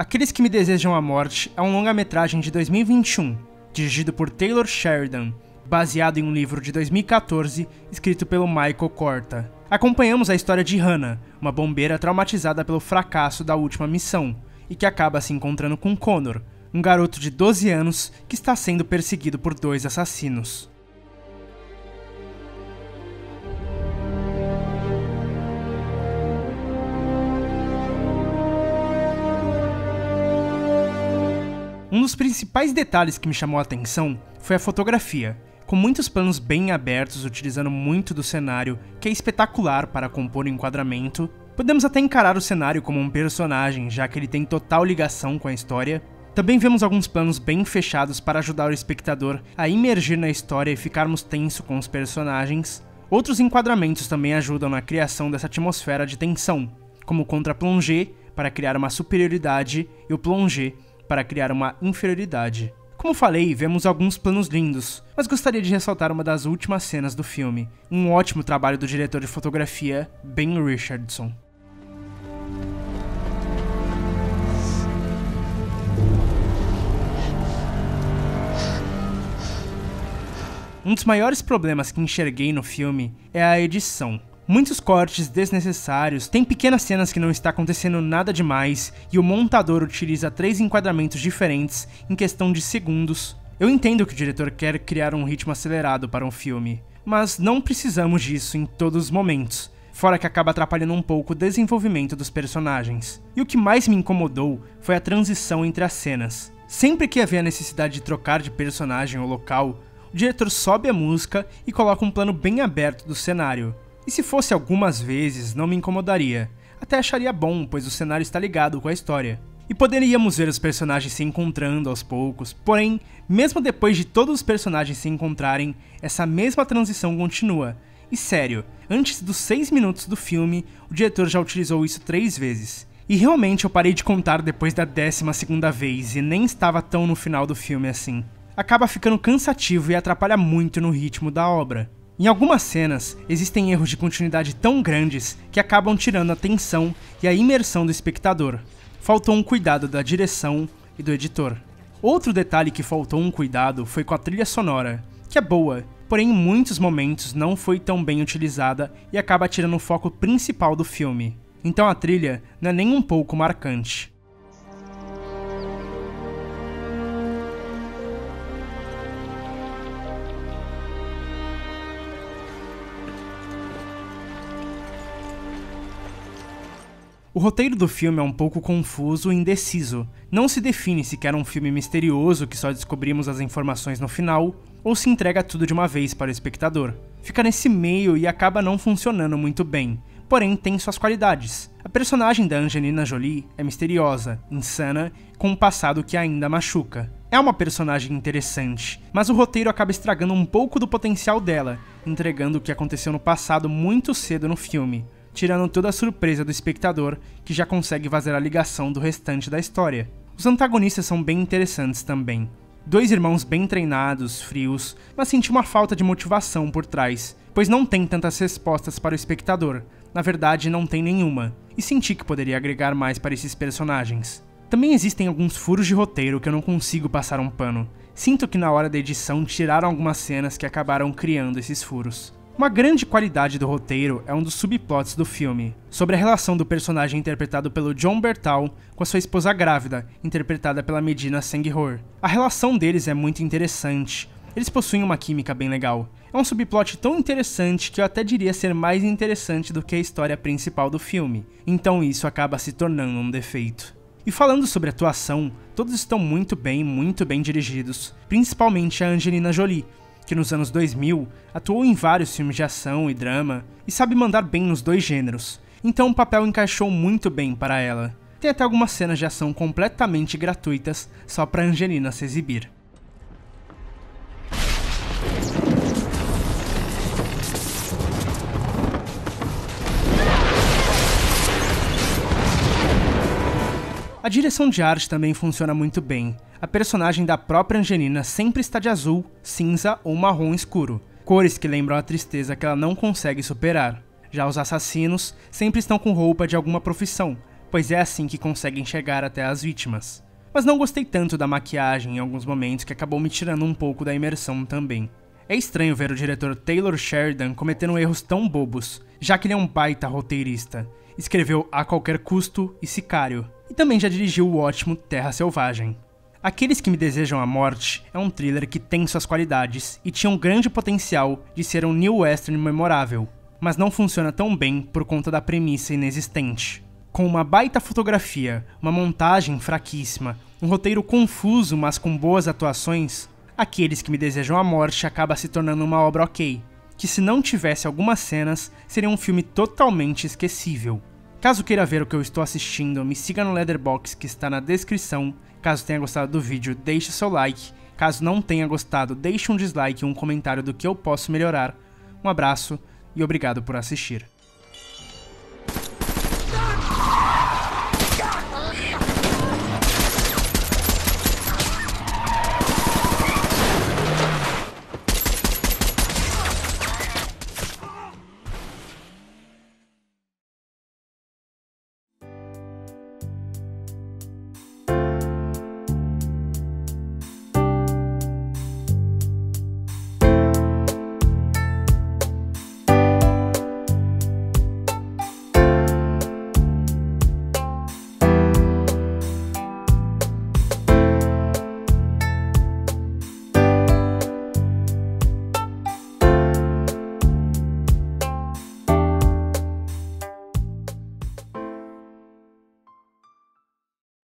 Aqueles que me desejam a morte é um longa-metragem de 2021, dirigido por Taylor Sheridan, baseado em um livro de 2014, escrito pelo Michael Corta. Acompanhamos a história de Hannah, uma bombeira traumatizada pelo fracasso da última missão, e que acaba se encontrando com Connor, um garoto de 12 anos que está sendo perseguido por 2 assassinos. Um dos principais detalhes que me chamou a atenção foi a fotografia, com muitos planos bem abertos utilizando muito do cenário, que é espetacular para compor o enquadramento. Podemos até encarar o cenário como um personagem, já que ele tem total ligação com a história. Também vemos alguns planos bem fechados para ajudar o espectador a imergir na história e ficarmos tenso com os personagens. Outros enquadramentos também ajudam na criação dessa atmosfera de tensão, como o contra-plongé para criar uma superioridade e o plongé para criar uma inferioridade. Como falei, vemos alguns planos lindos, mas gostaria de ressaltar uma das últimas cenas do filme, um ótimo trabalho do diretor de fotografia, Ben Richardson. Um dos maiores problemas que enxerguei no filme é a edição. Muitos cortes desnecessários, tem pequenas cenas que não está acontecendo nada demais e o montador utiliza 3 enquadramentos diferentes em questão de segundos. Eu entendo que o diretor quer criar um ritmo acelerado para um filme, mas não precisamos disso em todos os momentos, fora que acaba atrapalhando um pouco o desenvolvimento dos personagens. E o que mais me incomodou foi a transição entre as cenas. Sempre que havia a necessidade de trocar de personagem ou local, o diretor sobe a música e coloca um plano bem aberto do cenário. E se fosse algumas vezes, não me incomodaria. Até acharia bom, pois o cenário está ligado com a história. E poderíamos ver os personagens se encontrando aos poucos, porém, mesmo depois de todos os personagens se encontrarem, essa mesma transição continua. E sério, antes dos 6 minutos do filme, o diretor já utilizou isso 3 vezes. E realmente eu parei de contar depois da 12ª vez, e nem estava tão no final do filme assim. Acaba ficando cansativo e atrapalha muito no ritmo da obra. Em algumas cenas, existem erros de continuidade tão grandes que acabam tirando a atenção e a imersão do espectador. Faltou um cuidado da direção e do editor. Outro detalhe que faltou um cuidado foi com a trilha sonora, que é boa, porém em muitos momentos não foi tão bem utilizada e acaba tirando o foco principal do filme. Então a trilha não é nem um pouco marcante. O roteiro do filme é um pouco confuso e indeciso. Não se define se quer um filme misterioso que só descobrimos as informações no final, ou se entrega tudo de uma vez para o espectador. Fica nesse meio e acaba não funcionando muito bem, porém tem suas qualidades. A personagem da Angelina Jolie é misteriosa, insana, com um passado que ainda machuca. É uma personagem interessante, mas o roteiro acaba estragando um pouco do potencial dela, entregando o que aconteceu no passado muito cedo no filme, tirando toda a surpresa do espectador, que já consegue fazer a ligação do restante da história. Os antagonistas são bem interessantes também. 2 irmãos bem treinados, frios, mas senti uma falta de motivação por trás, pois não tem tantas respostas para o espectador. Na verdade, não tem nenhuma, e senti que poderia agregar mais para esses personagens. Também existem alguns furos de roteiro que eu não consigo passar um pano. Sinto que na hora da edição tiraram algumas cenas que acabaram criando esses furos. Uma grande qualidade do roteiro é um dos subplots do filme, sobre a relação do personagem interpretado pelo Jon Bernthal com a sua esposa grávida, interpretada pela Medina Senghor. A relação deles é muito interessante, eles possuem uma química bem legal. É um subplot tão interessante que eu até diria ser mais interessante do que a história principal do filme, então isso acaba se tornando um defeito. E falando sobre atuação, todos estão muito bem dirigidos, principalmente a Angelina Jolie, que nos anos 2000 atuou em vários filmes de ação e drama e sabe mandar bem nos 2 gêneros, então o papel encaixou muito bem para ela. Tem até algumas cenas de ação completamente gratuitas só para Angelina se exibir. A direção de arte também funciona muito bem. A personagem da própria Angelina sempre está de azul, cinza ou marrom escuro, cores que lembram a tristeza que ela não consegue superar. Já os assassinos sempre estão com roupa de alguma profissão, pois é assim que conseguem chegar até as vítimas. Mas não gostei tanto da maquiagem em alguns momentos que acabou me tirando um pouco da imersão também. É estranho ver o diretor Taylor Sheridan cometendo erros tão bobos, já que ele é um baita roteirista. Escreveu A Qualquer Custo e Sicário, e também já dirigiu o ótimo Terra Selvagem. Aqueles que Me Desejam a Morte é um thriller que tem suas qualidades e tinha um grande potencial de ser um new western memorável, mas não funciona tão bem por conta da premissa inexistente. Com uma baita fotografia, uma montagem fraquíssima, um roteiro confuso mas com boas atuações, Aqueles que Me Desejam a Morte acaba se tornando uma obra ok, que se não tivesse algumas cenas, seria um filme totalmente esquecível. Caso queira ver o que eu estou assistindo, me siga no Letterboxd que está na descrição. Caso tenha gostado do vídeo, deixe seu like. Caso não tenha gostado, deixe um dislike e um comentário do que eu posso melhorar. Um abraço e obrigado por assistir.